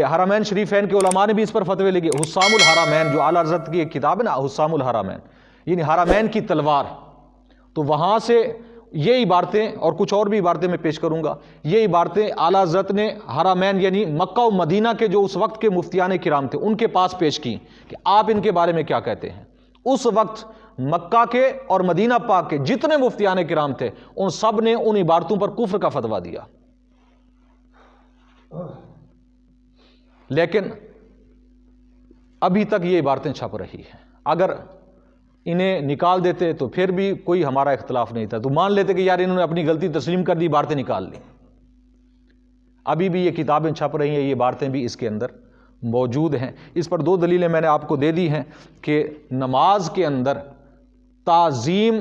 حرمین شریفین کے علماء نے بھی اس پر فتوے لگے. حسام الحرمین جو اعلیٰ حضرت کی ایک کتاب ہے نا, حسام الحرمین یعنی حرمین کی تلوار, تو وہاں سے یہ عبارتیں اور کچھ اور بھی عبارتیں میں پیش کروں گا. یہ عبارتیں اعلیٰ حضرت نے حرمین یعنی مکہ و مدینہ کے جو اس وقت کے مفتیان کرام تھے ان کے پاس پیش کی کہ آپ ان کے بارے میں کیا کہتے ہیں. اس وقت مکہ کے اور مدینہ پاک کے جتنے مفتیان کرام تھے ان سب نے ان عبارتوں پر کفر کا فتویٰ دیا. لیکن ابھی تک یہ عبارتیں چھپ رہی ہیں. اگر انہیں نکال دیتے تو پھر بھی کوئی ہمارا اختلاف نہیں تھا, تو مان لیتے کہ یار انہوں نے اپنی غلطی تسلیم کر دی, عبارتیں نکال لی. ابھی بھی یہ کتابیں چھپ رہی ہیں, یہ عبارتیں بھی اس کے اندر موجود ہیں. اس پر 2 دلیلیں میں نے آپ کو دے دی ہیں کہ نماز کے اندر تعظیم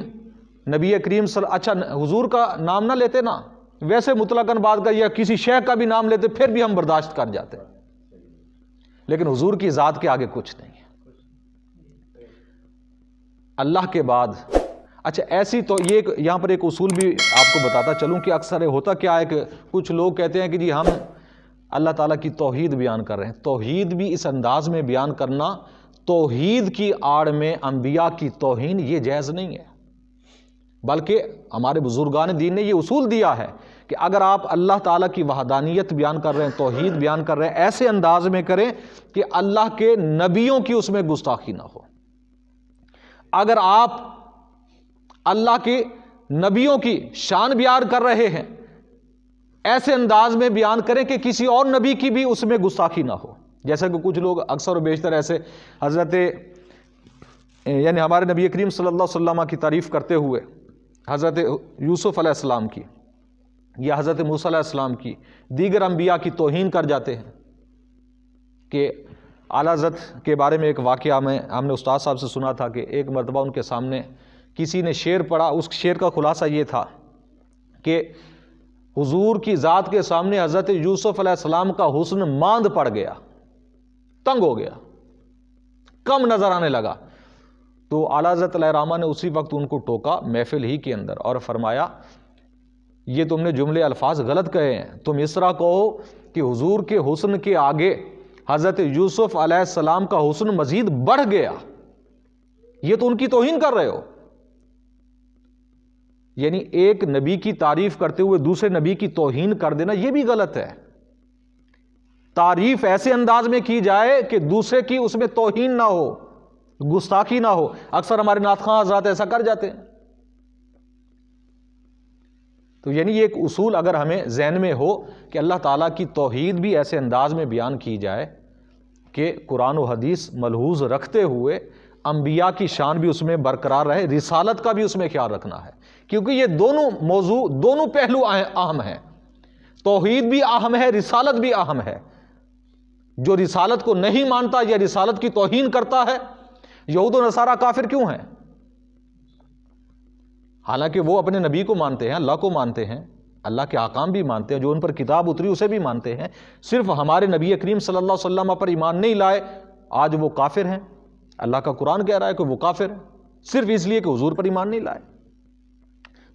نبی کریم اچھا حضور کا نام نہ لیتے نا, ویسے مطلقاً بات کا یا کسی شیخ کا بھی نام لیتے پھر بھی ہم برداشت کر جاتے, لیکن حضور کی ذات کے آگے کچھ نہیں ہے اللہ کے بعد. اچھا ایسی تو یہ یہاں پر ایک اصول بھی آپ کو بتاتا چلوں کہ اکثر ہوتا کیا ہے کہ کچھ لوگ کہتے ہیں کہ جی ہم اللہ تعالیٰ کی توحید بیان کر رہے ہیں. توحید بھی اس انداز میں بیان کرنا, توحید کی آڑ میں انبیاء کی توہین, یہ جائز نہیں ہے. بلکہ ہمارے بزرگان دین نے یہ اصول دیا ہے کہ اگر آپ اللہ تعالیٰ کی وحدانیت بیان کر رہے ہیں, توحید بیان کر رہے ہیں, ایسے انداز میں کریں کہ اللہ کے نبیوں کی اس میں گستاخی نہ ہو. اگر آپ اللہ کے نبیوں کی شان بیان کر رہے ہیں, ایسے انداز میں بیان کریں کہ کسی اور نبی کی بھی اس میں گستاخی نہ ہو. جیسا کہ کچھ لوگ اکثر و بیشتر ایسے حضرت یعنی ہمارے نبی کریم صلی اللہ علیہ وسلم کی تعریف کرتے ہوئے حضرت یوسف علیہ السلام کی یا حضرت موسیٰ علیہ السلام کی, دیگر انبیاء کی توہین کر جاتے ہیں. کہ اعلیٰ حضرت کے بارے میں ایک واقعہ میں ہم نے استاد صاحب سے سنا تھا کہ ایک مرتبہ ان کے سامنے کسی نے شعر پڑھا. اس شعر کا خلاصہ یہ تھا کہ حضور کی ذات کے سامنے حضرت یوسف علیہ السلام کا حسن ماند پڑ گیا, تنگ ہو گیا, کم نظر آنے لگا. تو اعلیٰ حضرت علیہ الرحمہ نے اسی وقت ان کو ٹوکا محفل ہی کے اندر اور فرمایا یہ تم نے جملے الفاظ غلط کہے ہیں. تم اس طرح کہو کہ حضور کے حسن کے آگے حضرت یوسف علیہ السلام کا حسن مزید بڑھ گیا, یہ تو ان کی توہین کر رہے ہو. یعنی ایک نبی کی تعریف کرتے ہوئے دوسرے نبی کی توہین کر دینا یہ بھی غلط ہے. تعریف ایسے انداز میں کی جائے کہ دوسرے کی اس میں توہین نہ ہو, گستاخی نہ ہو. اکثر ہمارے نعت خواں حضرات ایسا کر جاتے ہیں. تو یعنی یہ ایک اصول اگر ہمیں ذہن میں ہو کہ اللہ تعالیٰ کی توحید بھی ایسے انداز میں بیان کی جائے کہ قرآن و حدیث ملحوظ رکھتے ہوئے انبیاء کی شان بھی اس میں برقرار رہے, رسالت کا بھی اس میں خیال رکھنا ہے. کیونکہ یہ دونوں موضوع, دونوں پہلو اہم ہیں. توحید بھی اہم ہے, رسالت بھی اہم ہے. جو رسالت کو نہیں مانتا یا رسالت کی توہین کرتا ہے, یہود و نصارہ کافر کیوں ہیں؟ حالانکہ وہ اپنے نبی کو مانتے ہیں, اللہ کو مانتے ہیں, اللہ کے احکام بھی مانتے ہیں, جو ان پر کتاب اتری اسے بھی مانتے ہیں. صرف ہمارے نبی کریم صلی اللہ علیہ وسلم پر ایمان نہیں لائے, آج وہ کافر ہیں. اللہ کا قرآن کہہ رہا ہے کہ وہ کافر ہیں صرف اس لیے کہ حضور پر ایمان نہیں لائے.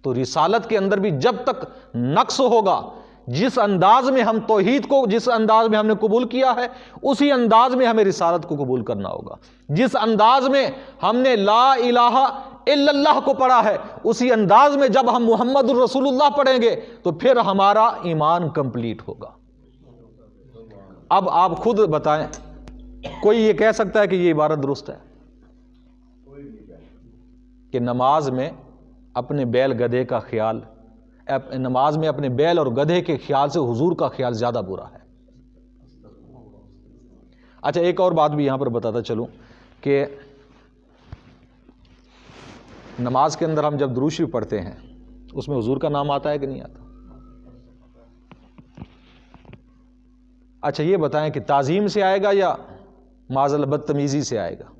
تو رسالت کے اندر بھی جب تک نقص ہوگا, جس انداز میں ہم توحید کو جس انداز میں ہم نے قبول کیا ہے اسی انداز میں ہمیں رسالت کو قبول کرنا ہوگا. جس انداز میں ہم نے لا الہ الا اللہ کو پڑھا ہے اسی انداز میں جب ہم محمد الرسول اللہ پڑھیں گے تو پھر ہمارا ایمان کمپلیٹ ہوگا. اب آپ خود بتائیں, کوئی یہ کہہ سکتا ہے کہ یہ عبارت درست ہے کہ نماز میں اپنے بیل گدھے کا خیال, نماز میں اپنے بیل اور گدھے کے خیال سے حضور کا خیال زیادہ برا ہے؟ اچھا ایک اور بات بھی یہاں پر بتاتا چلوں کہ نماز کے اندر ہم جب درود شریف پڑھتے ہیں اس میں حضور کا نام آتا ہے کہ نہیں آتا؟ اچھا یہ بتائیں کہ تعظیم سے آئے گا یا معاذ بدتمیزی سے آئے گا؟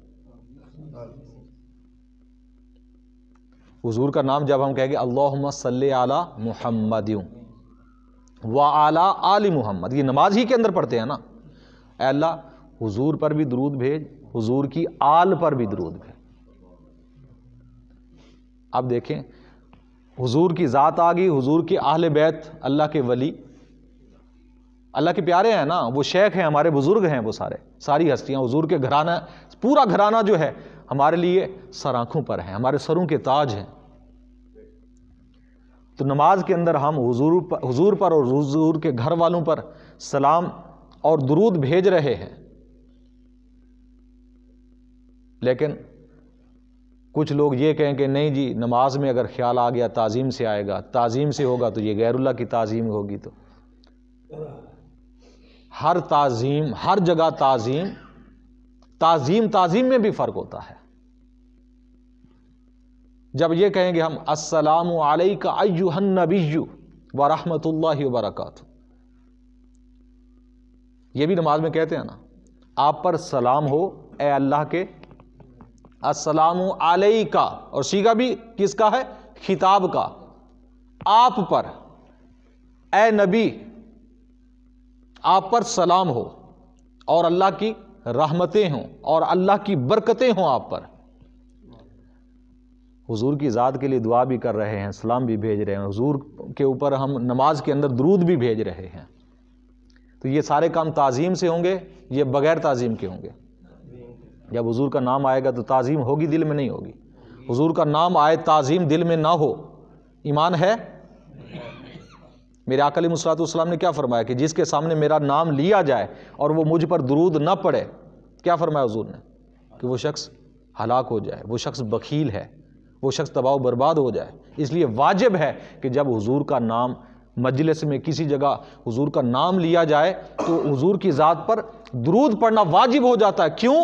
حضور کا نام جب ہم کہیں گے اللہم صلی علی محمد وعلی آل محمد, یہ نماز ہی کے اندر پڑھتے ہیں نا, اے اللہ حضور پر بھی درود بھیج, حضور کی آل پر بھی درود بھیج. اب دیکھیں حضور کی ذات آ گئی, حضور کے اہل بیت اللہ کے ولی, اللہ کے پیارے ہیں نا، وہ شیخ ہیں، ہمارے بزرگ ہیں، وہ ساری ہستیاں حضور کے گھرانہ، پورا گھرانہ جو ہے ہمارے لیے سر آنکھوں پر ہیں، ہمارے سروں کے تاج ہیں۔ تو نماز کے اندر ہم حضور پر اور حضور کے گھر والوں پر سلام اور درود بھیج رہے ہیں، لیکن کچھ لوگ یہ کہیں کہ نہیں جی نماز میں اگر خیال آ گیا تعظیم سے آئے گا، تعظیم سے ہوگا تو یہ غیر اللہ کی تعظیم ہوگی۔ تو ہر تعظیم، ہر جگہ تعظیم میں بھی فرق ہوتا ہے۔ جب یہ کہیں گے ہم السلام علیک ایھا النبی ورحمۃ اللہ وبرکاتہ، یہ بھی نماز میں کہتے ہیں نا، آپ پر سلام ہو اے اللہ کے، السلام علیکا، اور صیغہ بھی کس کا ہے؟ خطاب کا، آپ پر، اے نبی آپ پر سلام ہو، اور اللہ کی رحمتیں ہوں اور اللہ کی برکتیں ہوں آپ پر۔ حضور کی ذات کے لیے دعا بھی کر رہے ہیں، سلام بھی بھیج رہے ہیں، حضور کے اوپر ہم نماز کے اندر درود بھی بھیج رہے ہیں۔ تو یہ سارے کام تعظیم سے ہوں گے، یہ بغیر تعظیم کے ہوں گے؟ جب حضور کا نام آئے گا تو تعظیم ہوگی، دل میں نہیں ہوگی۔ حضور کا نام آئے تعظیم دل میں نہ ہو، ایمان ہے؟ میرے آقا علیہ الصلوۃ والسلام نے کیا فرمایا کہ جس کے سامنے میرا نام لیا جائے اور وہ مجھ پر درود نہ پڑے، کیا فرمایا حضور نے؟ کہ وہ شخص ہلاک ہو جائے، وہ شخص بخیل ہے، وہ شخص تباہ و برباد ہو جائے۔ اس لیے واجب ہے کہ جب حضور کا نام مجلس میں کسی جگہ حضور کا نام لیا جائے تو حضور کی ذات پر درود پڑھنا واجب ہو جاتا ہے۔ کیوں؟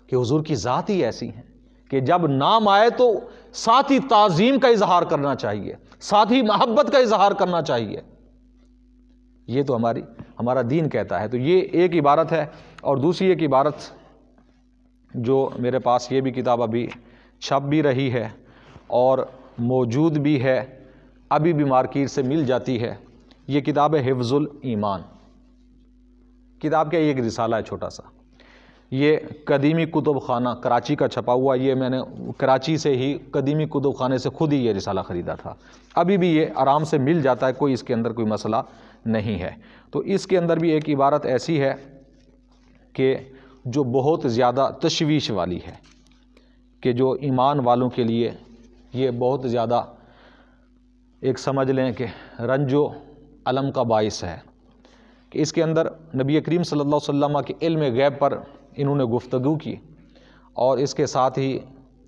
کہ حضور کی ذات ہی ایسی ہے کہ جب نام آئے تو ساتھ ہی تعظیم کا اظہار کرنا چاہیے، ساتھ ہی محبت کا اظہار کرنا چاہیے۔ یہ تو ہمارا دین کہتا ہے۔ تو یہ ایک عبارت ہے، اور دوسری ایک عبارت جو میرے پاس یہ بھی کتاب ابھی چھپ بھی رہی ہے اور موجود بھی ہے، ابھی بھی مارکیٹ سے مل جاتی ہے، یہ کتاب ہے حفظ الایمان۔ کتاب کا ایک رسالہ ہے چھوٹا سا، یہ قدیمی کتب خانہ کراچی کا چھپا ہوا، یہ میں نے کراچی سے ہی قدیمی کتب خانے سے خود ہی یہ رسالہ خریدا تھا، ابھی بھی یہ آرام سے مل جاتا ہے، کوئی اس کے اندر کوئی مسئلہ نہیں ہے۔ تو اس کے اندر بھی ایک عبارت ایسی ہے کہ جو بہت زیادہ تشویش والی ہے، کہ جو ایمان والوں کے لیے یہ بہت زیادہ ایک سمجھ لیں کہ رنج و الم کا باعث ہے، کہ اس کے اندر نبی کریم صلی اللہ علیہ وسلم کے علم غیب پر انہوں نے گفتگو کی، اور اس کے ساتھ ہی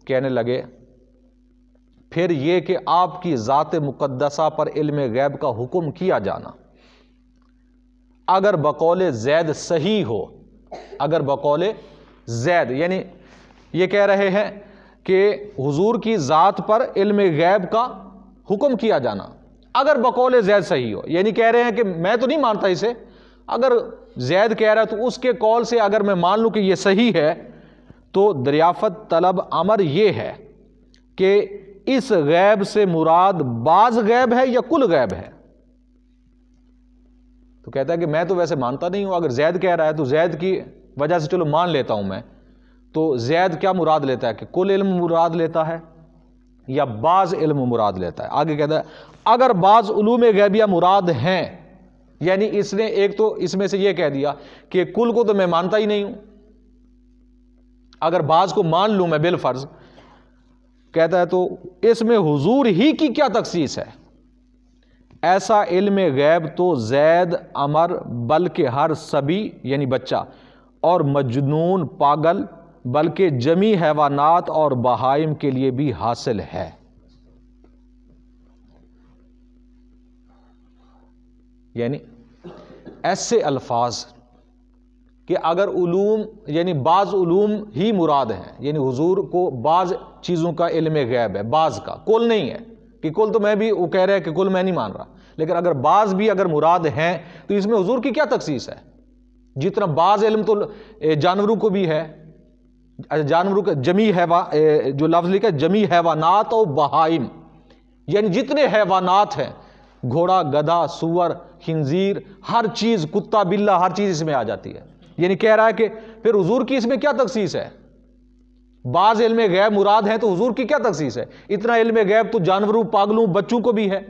کہنے لگے پھر یہ کہ آپ کی ذات مقدسہ پر علم غیب کا حکم کیا جانا اگر بقول زید صحیح ہو، اگر بقول زید، یعنی یہ کہہ رہے ہیں کہ حضور کی ذات پر علم غیب کا حکم کیا جانا اگر بقول زید صحیح ہو، یعنی کہہ رہے ہیں کہ میں تو نہیں مانتا اسے، اگر زید کہہ رہا ہے تو اس کے قول سے اگر میں مان لوں کہ یہ صحیح ہے، تو دریافت طلب امر یہ ہے کہ اس غیب سے مراد بعض غیب ہے یا کل غیب ہے؟ تو کہتا ہے کہ میں تو ویسے مانتا نہیں ہوں، اگر زید کہہ رہا ہے تو زید کی وجہ سے چلو مان لیتا ہوں میں، تو زید کیا مراد لیتا ہے کہ کل علم مراد لیتا ہے یا بعض علم مراد لیتا ہے؟ آگے کہتا ہے اگر بعض علوم غیبیہ مراد ہیں، یعنی اس نے ایک تو اس میں سے یہ کہہ دیا کہ کل کو تو میں مانتا ہی نہیں ہوں، اگر بعض کو مان لوں میں بالفرض، کہتا ہے تو اس میں حضور ہی کی کیا تخصیص ہے؟ ایسا علم غیب تو زید، عمر، بلکہ ہر صبی یعنی بچہ اور مجنون، پاگل، بلکہ جمی حیوانات اور بہائم کے لیے بھی حاصل ہے۔ یعنی ایسے الفاظ کہ اگر علوم یعنی بعض علوم ہی مراد ہیں، یعنی حضور کو بعض چیزوں کا علم غیب ہے، بعض کا، کل نہیں ہے، کہ کل تو میں بھی وہ کہہ رہے کہ کل میں نہیں مان رہا، لیکن اگر بعض بھی اگر مراد ہیں تو اس میں حضور کی کیا تخصیص ہے؟ جتنا بعض علم تو جانوروں کو بھی ہے، جانوروں کا جمی جو لفظ لکھا ہے جمی حیوانات اور بہائم، یعنی جتنے حیوانات ہیں، گھوڑا، گدھا، سور، خنزیر، ہر چیز، کتا، بلہ، ہر چیز اس میں آ جاتی ہے۔ یعنی کہہ رہا ہے کہ پھر حضور کی اس میں کیا تخصیص ہے؟ بعض علم غیب مراد ہے تو حضور کی کیا تخصیص ہے؟ اتنا علم غیب تو جانوروں، پاگلوں، بچوں کو بھی ہے۔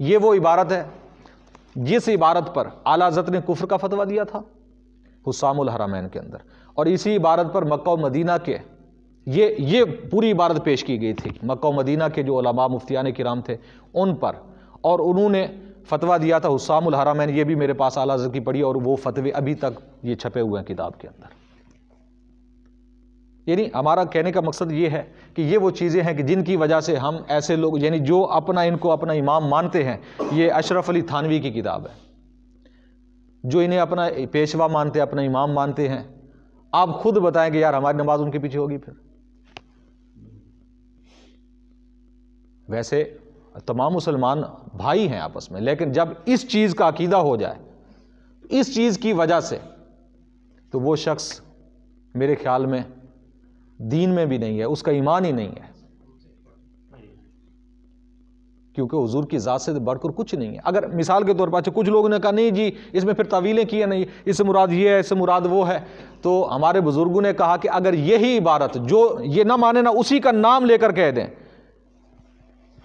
یہ وہ عبارت ہے جس عبارت پر اعلیٰ حضرت نے کفر کا فتویٰ دیا تھا حسام الحرمین کے اندر، اور اسی عبارت پر مکہ و مدینہ کے یہ پوری عبارت پیش کی گئی تھی مکہ و مدینہ کے جو علماء مفتیان کرام تھے ان پر، اور انہوں نے فتویٰ دیا تھا حسام الحرمین. یہ بھی میرے پاس اعلیٰ حضرت کی پڑھی اور وہ فتوے ابھی تک یہ چھپے ہوئے ہیں کتاب کے اندر. یعنی ہمارا کہنے کا مقصد یہ ہے کہ یہ وہ چیزیں ہیں کہ جن کی وجہ سے ہم ایسے لوگ یعنی جو ان کو اپنا امام مانتے ہیں. یہ اشرف علی تھانوی کی کتاب ہے، جو انہیں اپنا پیشوا مانتے ہیں، اپنا امام مانتے ہیں. آپ خود بتائیں کہ یار ہماری نماز ان کے پیچھے ہوگی پھر؟ ویسے تمام مسلمان بھائی ہیں آپس میں، لیکن جب اس چیز کا عقیدہ ہو جائے اس چیز کی وجہ سے تو وہ شخص میرے خیال میں دین میں بھی نہیں ہے، اس کا ایمان ہی نہیں ہے، کیونکہ حضور کی ذات سے بڑھ کر کچھ نہیں ہے. اگر مثال کے طور پر کچھ لوگوں نے کہا نہیں جی اس میں پھر تعویلیں کی ہیں، نہیں اس سے مراد یہ ہے، اس سے مراد وہ ہے، تو ہمارے بزرگوں نے کہا کہ اگر یہی عبارت جو یہ نہ مانے نہ اسی کا نام لے کر کہہ دیں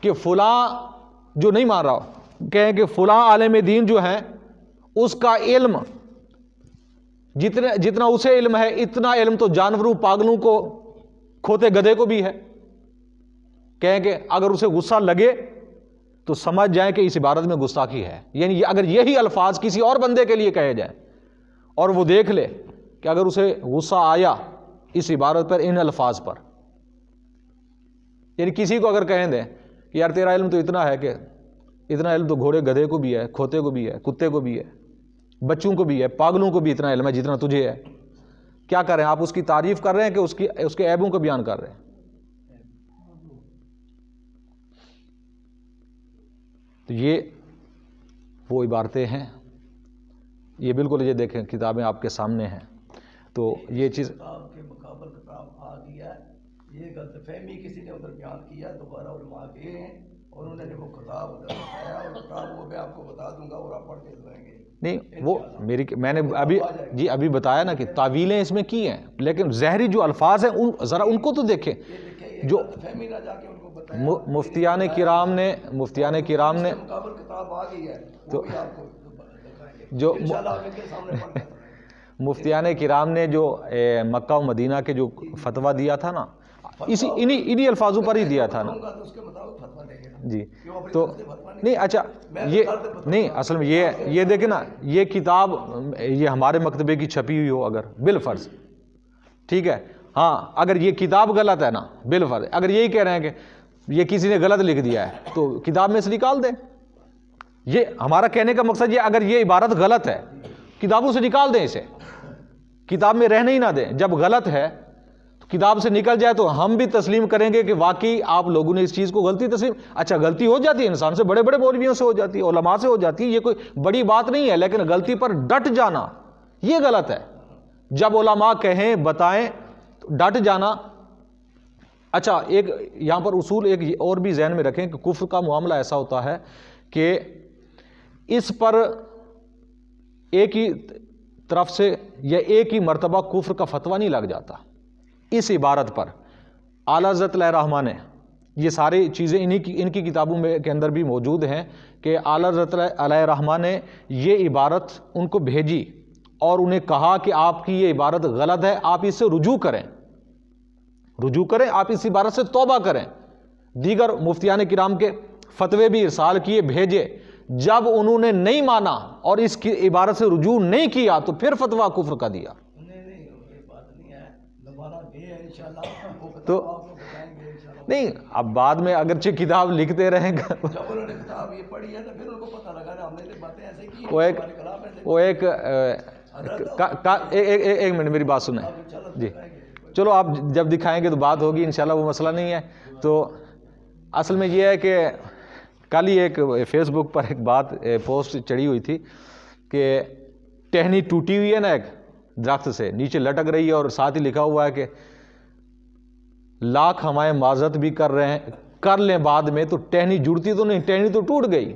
کہ فلاں جو نہیں مان رہا کہیں کہ فلاں عالم دین جو ہے اس کا علم جتنا اسے علم ہے اتنا علم تو جانوروں پاگلوں کو کھوتے گدھے کو بھی ہے، کہیں کہ اگر اسے غصہ لگے تو سمجھ جائیں کہ اس عبارت میں گستاخی ہے. یعنی اگر یہی الفاظ کسی اور بندے کے لیے کہے جائیں اور وہ دیکھ لے کہ اگر اسے غصہ آیا اس عبارت پر ان الفاظ پر، یعنی کسی کو اگر کہیں دیں کہ یار تیرا علم تو اتنا ہے کہ اتنا علم تو گھوڑے گدھے کو بھی ہے، کھوتے کو بھی ہے، کتے کو بھی ہے، بچوں کو بھی ہے، پاگلوں کو بھی اتنا علم ہے جتنا تجھے ہے، کیا کر رہے ہیں آپ؟ اس کی تعریف کر رہے ہیں کہ اس کے عیبوں کو بیان کر رہے ہیں. تو یہ وہ عبارتیں ہیں، یہ بالکل یہ دیکھیں کتابیں آپ کے سامنے ہیں. تو یہ چیز کتاب کے مقابل کتاب آ گیا ہے، یہ غلط فہمی کسی نے ادھر بیان کیا، دوبارہ علماء گئے ہیں اور انہوں نے وہ کتاب ادھر بتایا، اور کتاب وہ میں آپ کو بتا دوں گا اور آپ پڑھ کے سنائیں گے. نہیں وہ میں نے ابھی بتایا نا کہ تعویلیں اس میں کی ہیں، لیکن ظاہری جو الفاظ ہیں ذرا ان کو تو دیکھیں. جو مفتیان کرام نے مقابل کتاب آ گئی ہے وہ بھی آپ کو جو مفتیان کرام نے جو مکہ و مدینہ کے جو فتویٰ دیا تھا نا انہی الفاظوں پر ہی دیا تھا نا جی. تو نہیں اچھا یہ نہیں اصل میں یہ دیکھیں نا، یہ کتاب یہ ہمارے مکتبے کی چھپی ہوئی ہو اگر بالفرض ٹھیک ہے، ہاں اگر یہ کتاب غلط ہے نا بالفرض، اگر یہی کہہ رہے ہیں کہ یہ کسی نے غلط لکھ دیا ہے تو کتاب میں سے نکال دیں. یہ ہمارا کہنے کا مقصد یہ اگر یہ عبارت غلط ہے کتابوں سے نکال دیں، اسے کتاب میں رہنے ہی نہ دیں. جب غلط ہے تو کتاب سے نکل جائے تو ہم بھی تسلیم کریں گے کہ واقعی آپ لوگوں نے اس چیز کو غلطی تسلیم. اچھا غلطی ہو جاتی ہے انسان سے، بڑے بڑے مولویوں سے ہو جاتی ہے، علماء سے ہو جاتی ہے، یہ کوئی بڑی بات نہیں ہے، لیکن غلطی پر ڈٹ جانا یہ غلط ہے. جب علماء کہیں بتائیں ڈٹ جانا. اچھا ایک یہاں پر اصول ایک اور بھی ذہن میں رکھیں کہ کفر کا معاملہ ایسا ہوتا ہے کہ اس پر ایک ہی طرف سے یا ایک ہی مرتبہ کفر کا فتویٰ نہیں لگ جاتا. اس عبارت پر اعلیٰ حضرت علیہ رحمہ نے یہ ساری چیزیں ان کی کتابوں میں کے اندر بھی موجود ہیں کہ اعلیٰ حضرت علیہ رحمہ نے یہ عبارت ان کو بھیجی اور انہیں کہا کہ آپ کی یہ عبارت غلط ہے، آپ اس سے رجوع کریں، آپ اس عبارت سے توبہ کریں. دیگر مفتیان کرام کے فتوے بھی ارسال کیے بھیجے، جب انہوں نے نہیں مانا اور اس کی عبارت سے رجوع نہیں کیا تو پھر فتویٰ کفر کا دیا. تو نہیں اب بعد میں اگرچہ کتاب لکھتے رہیں گا وہ ایک منٹ میری بات سنیں جی. چلو آپ جب دکھائیں گے تو بات ہوگی انشاءاللہ، وہ مسئلہ نہیں ہے. تو اصل میں یہ ہے کہ کل ہی ایک فیس بک پر ایک بات پوسٹ چڑھی ہوئی تھی کہ ٹہنی ٹوٹی ہوئی ہے نا ایک درخت سے نیچے لٹک رہی ہے اور ساتھ ہی لکھا ہوا ہے کہ لاکھ ہمیں معذرت بھی کر لیں بعد میں تو ٹہنی جڑتی تو نہیں، ٹہنی تو ٹوٹ گئی.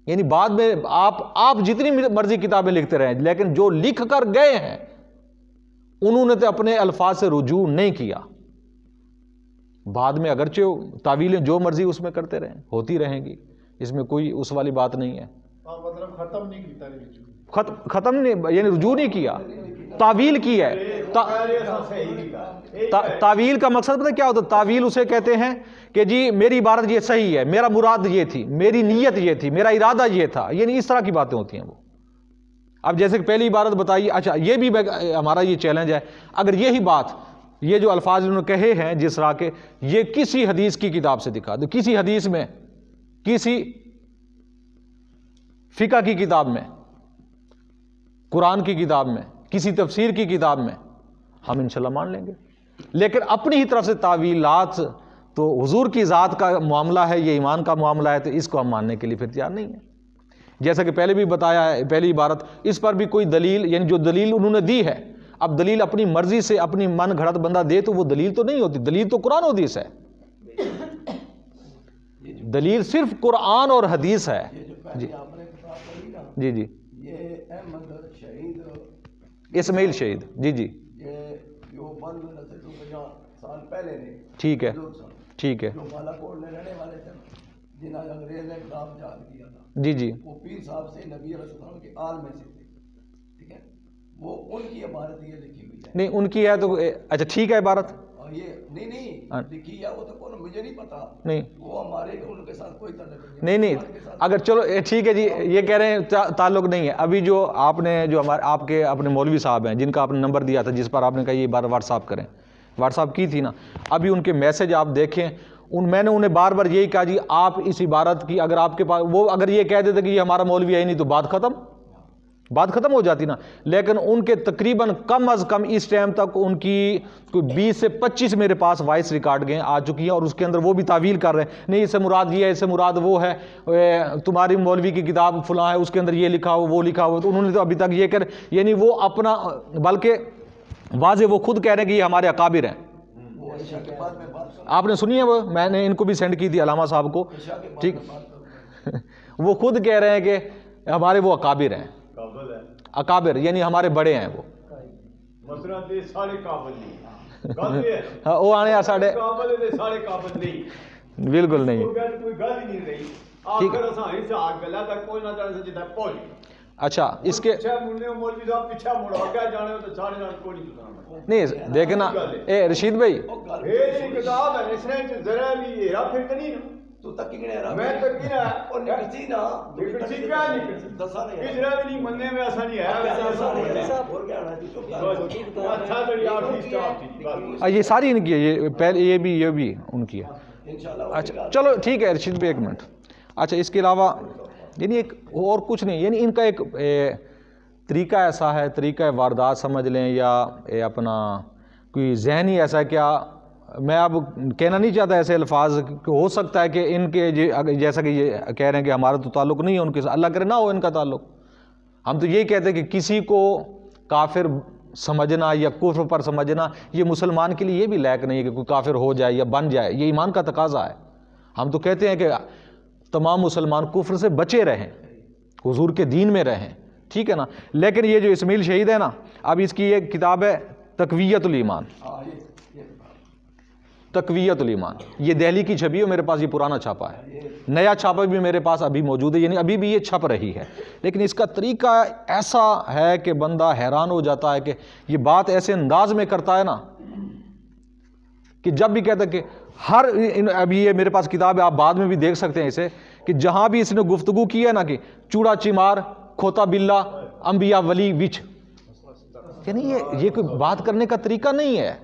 یعنی بعد میں آپ جتنی مرضی کتابیں لکھتے رہیں، لیکن جو لکھ کر گئے ہیں انہوں نے تو اپنے الفاظ سے رجوع نہیں کیا. بعد میں اگرچہ تعویلیں جو مرضی اس میں کرتے رہیں، ہوتی رہیں گی. اس میں کوئی اس والی بات نہیں ہے. مطلب ختم نہیں کیتا ختم نہیں یعنی رجوع نہیں کیا, تعویل کی ہے. تعویل کا مقصد پتہ کیا ہوتا ہے؟ تعویل اسے کہتے ہیں کہ جی میری عبارت یہ صحیح ہے, میرا مراد یہ تھی, میری نیت یہ تھی, میرا ارادہ یہ تھا, یعنی اس طرح کی باتیں ہوتی ہیں وہ. اب جیسے کہ پہلی عبارت بتائی, اچھا یہ بھی ہمارا یہ چیلنج ہے, اگر یہی بات یہ جو الفاظ انہوں نے کہے ہیں جس طرح کے, یہ کسی حدیث کی کتاب سے دکھا دو, کسی حدیث میں, کسی فقہ کی کتاب میں, قرآن کی کتاب میں, کسی تفسیر کی کتاب میں, ہم انشاءاللہ مان لیں گے. لیکن اپنی ہی طرف سے تعویلات, تو حضور کی ذات کا معاملہ ہے, یہ ایمان کا معاملہ ہے, تو اس کو ہم ماننے کے لیے پھر تیار نہیں ہے. جیسا کہ پہلے بھی بتایا ہے, پہلی عبارت, اس پر بھی کوئی دلیل, یعنی جو دلیل انہوں نے دی ہے, اب دلیل اپنی مرضی سے اپنی من گھڑت بندہ دے تو وہ دلیل تو نہیں ہوتی, دلیل تو قرآن و حدیث ہے. دلیل صرف قرآن اور حدیث ہے. جی جی جی یہ احمد شہید اسماعیل شہید, جی جی جو 50 سال پہلے نے, ٹھیک ہے ٹھیک ہے, جو بالاکوٹ میں رہنے والے تھے, جنہیں انگریز نے خلاف جہاد کیا تھا, جی جی, وہ پیر صاحب سے نبی علیہ السلام کے آل میں سے تھے. ٹھیک ہے, وہ ان کی عبارت یہ لکھی ہوئی ہے. نہیں ان کی ہے تو اچھا ٹھیک ہے عبارت, اور یہ نہیں لکھی ہے وہ تو کون, مجھے نہیں پتا, نہیں وہ ہمارے ان کے ساتھ کوئی تعلق نہیں, اگر چلو ٹھیک ہے جی, یہ کہہ رہے ہیں تعلق نہیں ہے. ابھی جو آپ نے, جو ہمارے آپ کے اپنے مولوی صاحب ہیں جن کا آپ نے نمبر دیا تھا, جس پر آپ نے کہا یہ بار واٹس ایپ کریں, واٹس ایپ کی تھی نا, ابھی ان کے میسج آپ دیکھیں, میں نے انہیں بار بار یہی کہا جی آپ اس عبارت کی, اگر آپ کے پاس وہ اگر یہ کہہ دیتے کہ یہ ہمارا مولوی ہے ہی نہیں تو بات ختم ہو جاتی نا. لیکن ان کے تقریباً کم از کم اس ٹائم تک ان کی کوئی 20 سے 25 میرے پاس وائس ریکارڈ گئے آ چکی ہیں, اور اس کے اندر وہ بھی تعویل کر رہے ہیں, نہیں اس سے مراد یہ ہے, اس سے مراد وہ ہے, تمہاری مولوی کی کتاب فلاں ہے اس کے اندر یہ لکھا ہو وہ لکھا ہو. تو انہوں نے تو ابھی تک یہ کر, یعنی وہ اپنا, بلکہ واضح وہ خود کہہ رہے ہیں کہ یہ ہمارے اکابر ہیں. آپ نے سنی ہے وہ, میں نے ان کو بھی سینڈ کی تھی علامہ صاحب کو, ٹھیک, وہ خود کہہ رہے ہیں کہ ہمارے وہ اکابر ہیں, اکابر یعنی ہمارے بڑے ہیں. وہ آنے ساڑھے بالکل نہیں. اچھا اس کے نہیں دیکھیں نا اے رشید بھائی, یہ ساری ان کی ہے, یہ پہلے یہ بھی ان کی ہے. اچھا چلو ٹھیک ہے رشید بھائی, ایک منٹ. اچھا اس کے علاوہ یعنی ایک اور کچھ نہیں, یعنی ان کا ایک طریقہ ایسا ہے, طریقہ واردات سمجھ لیں, یا اپنا کوئی ذہنی ایسا ہے. کیا میں اب کہنا نہیں چاہتا ایسے الفاظ, ہو سکتا ہے کہ ان کے جیسا کہ یہ کہہ رہے ہیں کہ ہمارا تو تعلق نہیں ہے ان کے ساتھ, اللہ کرے نہ ہو ان کا تعلق. ہم تو یہی کہتے ہیں کہ کسی کو کافر سمجھنا یا کفر پر سمجھنا, یہ مسلمان کے لیے یہ بھی لائق نہیں ہے کہ کوئی کافر ہو جائے یا بن جائے, یہ ایمان کا تقاضا ہے. ہم تو کہتے ہیں کہ تمام مسلمان کفر سے بچے رہیں, حضور کے دین میں رہیں, ٹھیک ہے نا. لیکن یہ جو اسماعیل شہید ہے نا, اب اس کی ایک کتاب ہے تقویت الایمان, تقویت الایمان, یہ دہلی کی چھپی ہے, میرے پاس یہ پرانا چھاپا ہے, نیا چھاپا بھی میرے پاس ابھی موجود ہے, یعنی ابھی بھی یہ چھپ رہی ہے. لیکن اس کا طریقہ ایسا ہے کہ بندہ حیران ہو جاتا ہے کہ یہ بات ایسے انداز میں کرتا ہے نا کہ جب بھی کہتا ہے کہ ہر, ابھی یہ میرے پاس کتاب ہے, آپ بعد میں بھی دیکھ سکتے ہیں اسے, کہ جہاں بھی اس نے گفتگو کی ہے نا کہ چوڑا چمار کھوتا بلا انبیاء ولی وچ, یعنی یہ کوئی بات کرنے کا طریقہ نہیں ہے.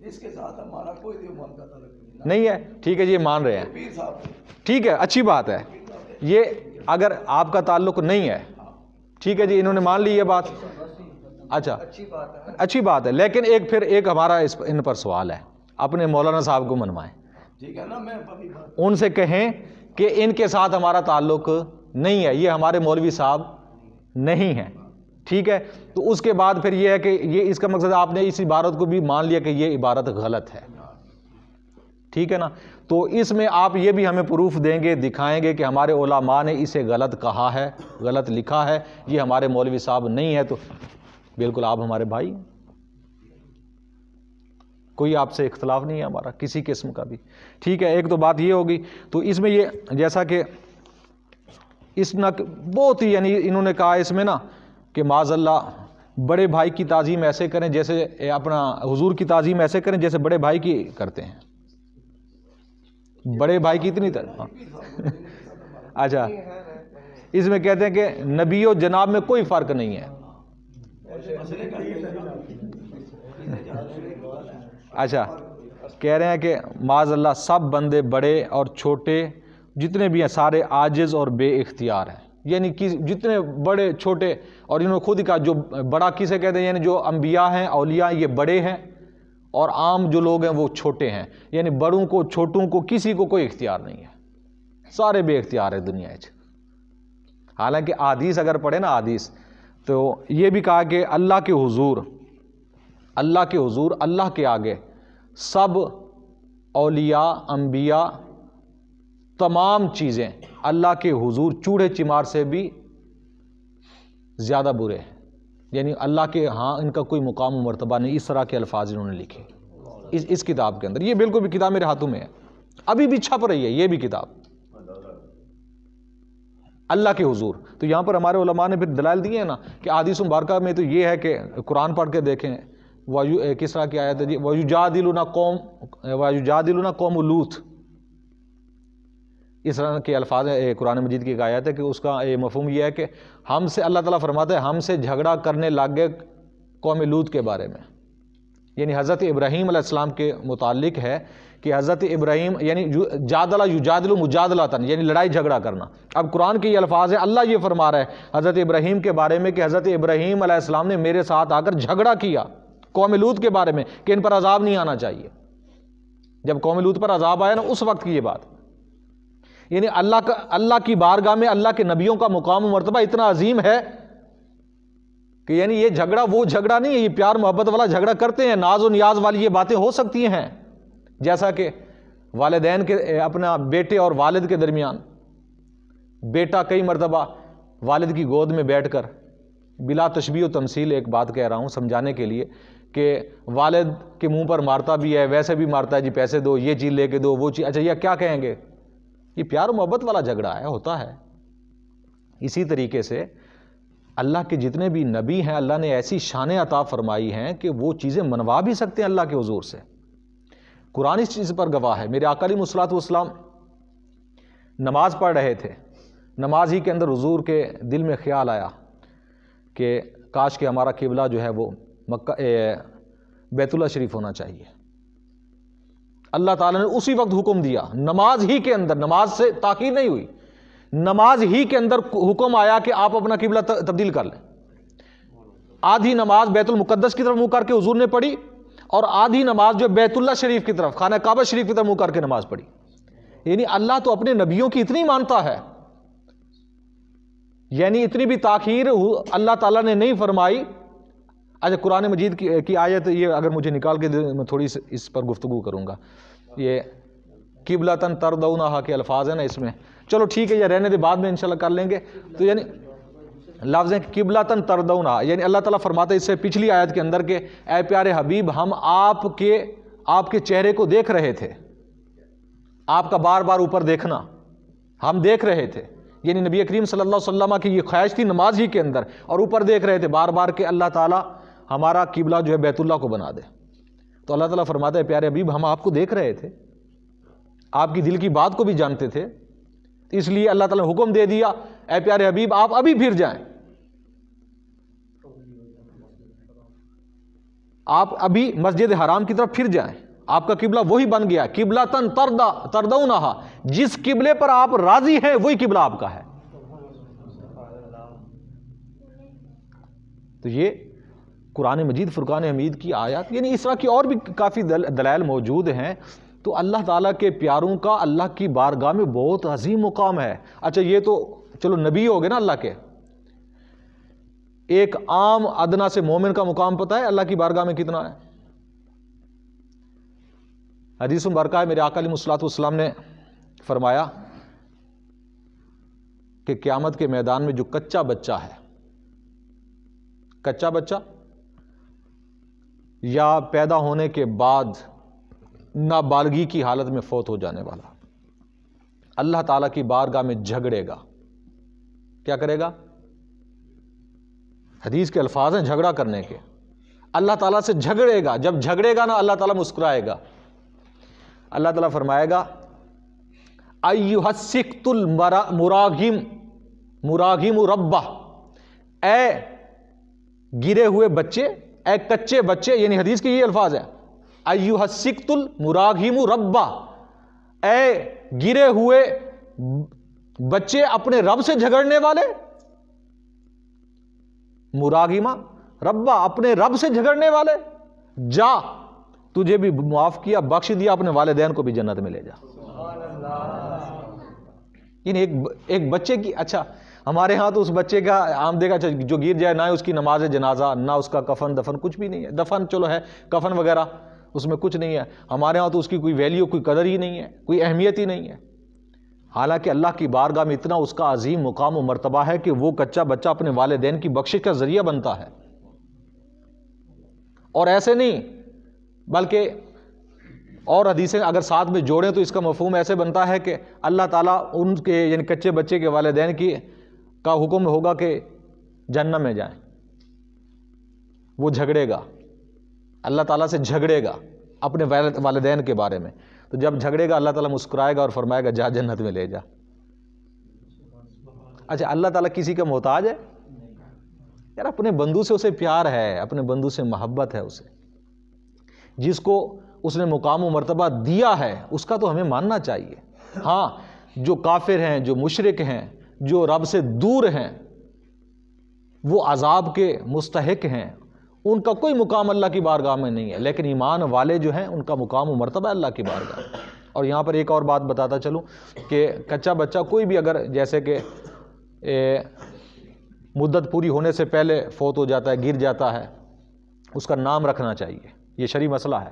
اس کے ساتھ ہمارا کوئی دیوبند کا تعلق نہیں ہے. ٹھیک ہے جی, یہ مان رہے ہیں, ٹھیک ہے, اچھی بات ہے. یہ اگر آپ کا تعلق نہیں ہے, ٹھیک ہے جی, انہوں نے مان لی یہ بات, اچھا اچھی بات ہے. لیکن پھر ایک ہمارا ان پر سوال ہے, اپنے مولانا صاحب کو منوائیں, ٹھیک ہے نا, میں ان سے کہیں کہ ان کے ساتھ ہمارا تعلق نہیں ہے, یہ ہمارے مولوی صاحب نہیں ہیں, ٹھیک ہے. تو اس کے بعد پھر یہ ہے کہ یہ اس کا مقصد آپ نے اس عبارت کو بھی مان لیا کہ یہ عبارت غلط ہے, ٹھیک ہے نا. تو اس میں آپ یہ بھی ہمیں پروف دیں گے, دکھائیں گے کہ ہمارے علماء نے اسے غلط کہا ہے, غلط لکھا ہے, یہ ہمارے مولوی صاحب نہیں ہے, تو بالکل آپ ہمارے بھائی ہیں. کوئی آپ سے اختلاف نہیں ہے ہمارا کسی قسم کا بھی. ٹھیک ہے, ایک تو بات یہ ہوگی. تو اس میں یہ جیسا کہ اس نہ بہت ہی یعنی انہوں نے کہا اس میں نا کہ معاذ اللہ بڑے بھائی کی تعظیم ایسے کریں جیسے اپنا حضور کی تعظیم ایسے کریں جیسے بڑے بھائی کی کرتے ہیں. بڑے بھائی کی اتنی اچھا, اس میں کہتے ہیں کہ نبی و جناب میں کوئی فرق نہیں ہے. اچھا, کہہ رہے ہیں کہ معاذ اللہ سب بندے بڑے اور چھوٹے جتنے بھی ہیں سارے عاجز اور بے اختیار ہیں. یعنی کہ جتنے بڑے چھوٹے, اور انہوں نے خود ہی کہا جو بڑا کسے کہتے ہیں, یعنی جو انبیاء ہیں اولیاء یہ بڑے ہیں اور عام جو لوگ ہیں وہ چھوٹے ہیں. یعنی بڑوں کو چھوٹوں کو کسی کو کوئی اختیار نہیں ہے, سارے بے اختیار ہے دنیا میں. حالانکہ احادیث اگر پڑھے نا احادیث تو یہ بھی کہا کہ اللہ کے حضور اللہ کے آگے سب اولیاء انبیاء تمام چیزیں اللہ کے حضور چوڑے چمار سے بھی زیادہ برے ہیں. یعنی اللہ کے ہاں ان کا کوئی مقام و مرتبہ نہیں. اس طرح کے الفاظ انہوں نے لکھے اس کتاب کے اندر. یہ بالکل بھی کتاب میرے ہاتھوں میں ہے, ابھی بھی چھپ رہی ہے یہ بھی کتاب, اللہ کے حضور. تو یہاں پر ہمارے علماء نے پھر دلائل دیے ہیں نا کہ احادیث مبارکہ میں تو یہ ہے کہ قرآن پڑھ کے دیکھیں کس طرح کی آیت ہے جی, وَيُجَادِلُنَا قَوْمُ لُوط. اس طرح کے الفاظ ہے قرآن مجید کی ایک آیت ہے کہ اس کا مفہوم یہ ہے کہ ہم سے اللہ تعالیٰ فرماتا ہے ہم سے جھگڑا کرنے لگ گئے قوم لوط کے بارے میں. یعنی حضرت ابراہیم علیہ السلام کے متعلق ہے کہ حضرت ابراہیم یعنی جادلہ یجادل مجادلۃ یعنی لڑائی جھگڑا کرنا. اب قرآن کے یہ الفاظ ہے, اللہ یہ فرما رہا ہے حضرت ابراہیم کے بارے میں کہ حضرت ابراہیم علیہ السلام نے میرے ساتھ آ کر جھگڑا کیا قوم لوط کے بارے میں کہ ان پر عذاب نہیں آنا چاہیے. جب قوم لوط پر عذاب آیا نا اس وقت کی یہ بات. یعنی اللہ کی بارگاہ میں اللہ کے نبیوں کا مقام و مرتبہ اتنا عظیم ہے کہ یعنی یہ جھگڑا وہ جھگڑا نہیں ہے, یہ پیار محبت والا جھگڑا کرتے ہیں, ناز و نیاز والی یہ باتیں ہو سکتی ہیں. جیسا کہ والدین کے اپنا بیٹے اور والد کے درمیان, بیٹا کئی مرتبہ والد کی گود میں بیٹھ کر بلا تشبیہ و تمثیل ایک بات کہہ رہا ہوں سمجھانے کے لیے کہ والد کے منہ پر مارتا بھی ہے, ویسے بھی مارتا ہے جی پیسے دو, یہ چیز لے کے دو, وہ چیز. اچھا یہ کیا کہیں گے, یہ پیار و محبت والا جھگڑا ہے, ہوتا ہے. اسی طریقے سے اللہ کے جتنے بھی نبی ہیں اللہ نے ایسی شانیں عطا فرمائی ہیں کہ وہ چیزیں منوا بھی سکتے ہیں اللہ کے حضور سے. قرآن اس چیز پر گواہ ہے. میرے آقا علیہ الصلوۃ والسلام نماز پڑھ رہے تھے, نماز ہی کے اندر حضور کے دل میں خیال آیا کہ کاش کہ ہمارا قبلہ جو ہے وہ مکہ بیت اللہ شریف ہونا چاہیے. اللہ تعالیٰ نے اسی وقت حکم دیا, نماز ہی کے اندر, نماز سے تاخیر نہیں ہوئی, نماز ہی کے اندر حکم آیا کہ آپ اپنا قبلہ تبدیل کر لیں. آدھی نماز بیت المقدس کی طرف منہ کر کے حضور نے پڑھی اور آدھی نماز جو بیت اللہ شریف کی طرف خانہ کعبہ شریف کی طرف منہ کر کے نماز پڑھی. یعنی اللہ تو اپنے نبیوں کی اتنی مانتا ہے, یعنی اتنی بھی تاخیر اللہ تعالیٰ نے نہیں فرمائی. اچھا قرآن مجید کی آیت یہ اگر مجھے نکال کے میں تھوڑی اس پر گفتگو کروں گا. یہ قبلۃ ترضونہا کے الفاظ ہیں نا اس میں, چلو ٹھیک ہے یہ رہنے دے بعد میں انشاءاللہ کر لیں گے. تو یعنی لفظ ہے قبلۃ ترضونہا, یعنی اللہ تعالیٰ فرماتا ہے اس سے پچھلی آیت کے اندر کہ اے پیارے حبیب ہم آپ کے چہرے کو دیکھ رہے تھے, آپ کا بار بار اوپر دیکھنا ہم دیکھ رہے تھے. یعنی نبی کریم صلی اللہ علیہ وسلم کی یہ خواہش تھی نماز ہی کے اندر, اور اوپر دیکھ رہے تھے بار بار کہ اللہ تعالیٰ ہمارا قبلہ جو ہے بیت اللہ کو بنا دے. تو اللہ تعالیٰ فرماتا ہے پیارے حبیب ہم آپ کو دیکھ رہے تھے, آپ کی دل کی بات کو بھی جانتے تھے, اس لیے اللہ تعالیٰ نے حکم دے دیا اے پیارے حبیب آپ ابھی پھر جائیں, آپ ابھی مسجد حرام کی طرف پھر جائیں, آپ کا قبلہ وہی بن گیا قبلۃ ترضونہا, جس قبلے پر آپ راضی ہیں وہی قبلہ آپ کا ہے. تو یہ قرآن مجید فرقان حمید کی آیات, یعنی اس طرح کی اور بھی کافی دلائل موجود ہیں. تو اللہ تعالیٰ کے پیاروں کا اللہ کی بارگاہ میں بہت عظیم مقام ہے. اچھا یہ تو چلو نبی ہو گئے نا اللہ کے, ایک عام ادنا سے مومن کا مقام پتہ ہے اللہ کی بارگاہ میں کتنا ہے؟ حدیث مبارکہ ہے میرے آقا علیہ الصلوۃ والسلام نے فرمایا کہ قیامت کے میدان میں جو کچا بچہ ہے, کچا بچہ یا پیدا ہونے کے بعد نابالغی کی حالت میں فوت ہو جانے والا اللہ تعالیٰ کی بارگاہ میں جھگڑے گا. کیا کرے گا؟ حدیث کے الفاظ ہیں جھگڑا کرنے کے. اللہ تعالیٰ سے جھگڑے گا. جب جھگڑے گا نا اللہ تعالیٰ مسکرائے گا. اللہ تعالیٰ فرمائے گا ایھا السکت المراغم ربہ، اے گرے ہوئے بچے، اے کچے بچے، یعنی حدیث کے یہ الفاظ ہیں ایھا السکت المراغم ربہ، اے گرے ہوئے بچے اپنے رب سے جھگڑنے والے. مراغمہ ربا، اپنے رب سے جھگڑنے والے، جا تجھے بھی معاف کیا، بخش دیا، اپنے والدین کو بھی جنت میں لے جا. یعنی ایک بچے کی، اچھا ہمارے ہاں تو اس بچے کا عام دیکھا جو گر جائے نہ اس کی نماز جنازہ، نہ اس کا کفن دفن، کچھ بھی نہیں ہے. دفن چلو ہے، کفن وغیرہ اس میں کچھ نہیں ہے. ہمارے ہاں تو اس کی کوئی ویلیو، کوئی قدر ہی نہیں ہے، کوئی اہمیت ہی نہیں ہے. حالانکہ اللہ کی بارگاہ میں اتنا اس کا عظیم مقام و مرتبہ ہے کہ وہ کچا بچہ اپنے والدین کی بخشش کا ذریعہ بنتا ہے. اور ایسے نہیں بلکہ اور حدیثیں اگر ساتھ میں جوڑیں تو اس کا مفہوم ایسے بنتا ہے کہ اللہ تعالیٰ ان کے یعنی کچے بچے کے والدین کی کا حکم ہوگا کہ جہنم میں جائیں. وہ جھگڑے گا، اللہ تعالیٰ سے جھگڑے گا اپنے والدین کے بارے میں. تو جب جھگڑے گا اللہ تعالیٰ مسکرائے گا اور فرمائے گا جا جنت میں لے جا. اچھا اللہ تعالیٰ کسی کا محتاج ہے؟ یار اپنے بندو سے اسے پیار ہے، اپنے بندو سے محبت ہے. اسے جس کو اس نے مقام و مرتبہ دیا ہے اس کا تو ہمیں ماننا چاہیے. ہاں جو کافر ہیں، جو مشرک ہیں، جو رب سے دور ہیں، وہ عذاب کے مستحق ہیں، ان کا کوئی مقام اللہ کی بارگاہ میں نہیں ہے. لیکن ایمان والے جو ہیں ان کا مقام و مرتبہ اللہ کی بارگاہ میں. اور یہاں پر ایک اور بات بتاتا چلوں کہ کچا بچہ کوئی بھی اگر جیسے کہ مدت پوری ہونے سے پہلے فوت ہو جاتا ہے، گر جاتا ہے، اس کا نام رکھنا چاہیے. یہ شرعی مسئلہ ہے.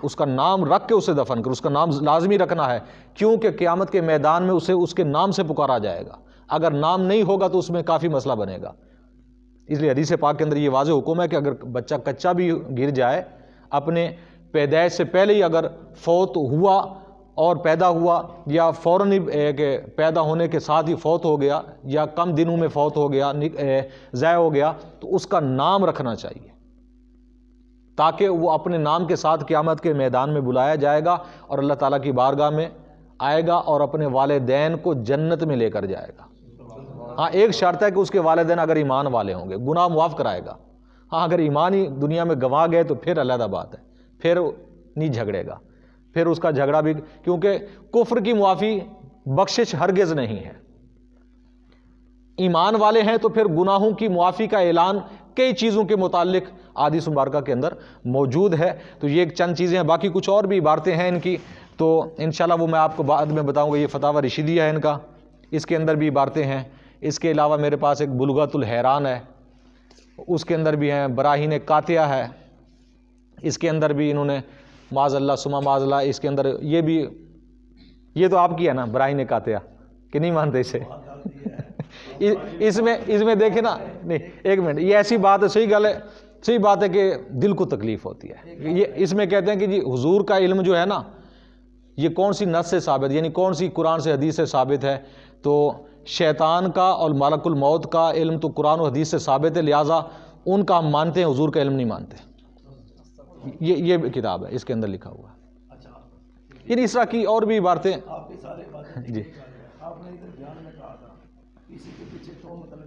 اس کا نام رکھ کے اسے دفن کر، اس کا نام لازمی رکھنا ہے، کیونکہ قیامت کے میدان میں اسے اس کے نام سے پکارا جائے گا. اگر نام نہیں ہوگا تو اس میں کافی مسئلہ بنے گا. اس لیے حدیث پاک کے اندر یہ واضح حکم ہے کہ اگر بچہ کچا بھی گر جائے، اپنے پیدائش سے پہلے ہی اگر فوت ہوا اور پیدا ہوا، یا فوراً ہی پیدا ہونے کے ساتھ ہی فوت ہو گیا، یا کم دنوں میں فوت ہو گیا، ضائع ہو گیا، تو اس کا نام رکھنا چاہیے تاکہ وہ اپنے نام کے ساتھ قیامت کے میدان میں بلایا جائے گا اور اللہ تعالیٰ کی بارگاہ میں آئے گا اور اپنے والدین کو جنت میں لے کر جائے گا. ہاں ایک شرط ہے کہ اس کے والدین اگر ایمان والے ہوں گے، گناہ معاف کرائے گا. ہاں اگر ایمان ہی دنیا میں گنوا گئے تو پھر علیحدہ بات ہے، پھر نہیں جھگڑے گا، پھر اس کا جھگڑا بھی، کیونکہ کفر کی معافی بخشش ہرگز نہیں ہے. ایمان والے ہیں تو پھر گناہوں کی معافی کا اعلان کئی چیزوں کے متعلق احادیث مبارکہ کے اندر موجود ہے. تو یہ چند چیزیں ہیں، باقی کچھ اور بھی عبارتیں ہیں ان کی، تو انشاءاللہ وہ میں آپ کو بعد میں بتاؤں گا. یہ فتاوی رشیدیہ ہے ان کا، اس کے اندر بھی عبارتیں ہیں. اس کے علاوہ میرے پاس ایک بلغۃ الحیران ہے، اس کے اندر بھی ہیں. براہین قاطعہ ہے، اس کے اندر بھی انہوں نے معاذ اللہ ثم معاذ اللہ، اس کے اندر یہ بھی، یہ تو آپ کی ہے نا براہین قاطعہ، کہ نہیں مانتے اسے؟ اس میں دیکھیں نا، نہیں ایک منٹ، یہ ایسی بات ہے، صحیح بات ہے کہ دل کو تکلیف ہوتی ہے. یہ اس میں کہتے ہیں کہ جی حضور کا علم جو ہے نا، یہ کون سی نص سے ثابت، یعنی کون سی قرآن سے حدیث سے ثابت ہے؟ تو شیطان کا اور ملک الموت کا علم تو قرآن و حدیث سے ثابت ہے، لہٰذا ان کا ہم مانتے ہیں، حضور کا علم نہیں مانتے. یہ کتاب ہے، اس کے اندر لکھا ہوا ہے. یعنی اس طرح کی اور بھی عبارتیں. آپ کی سارے باتیں جی آپ نے ادھر بیان میں کہا تھا کسی کے پیچھے تو مطلب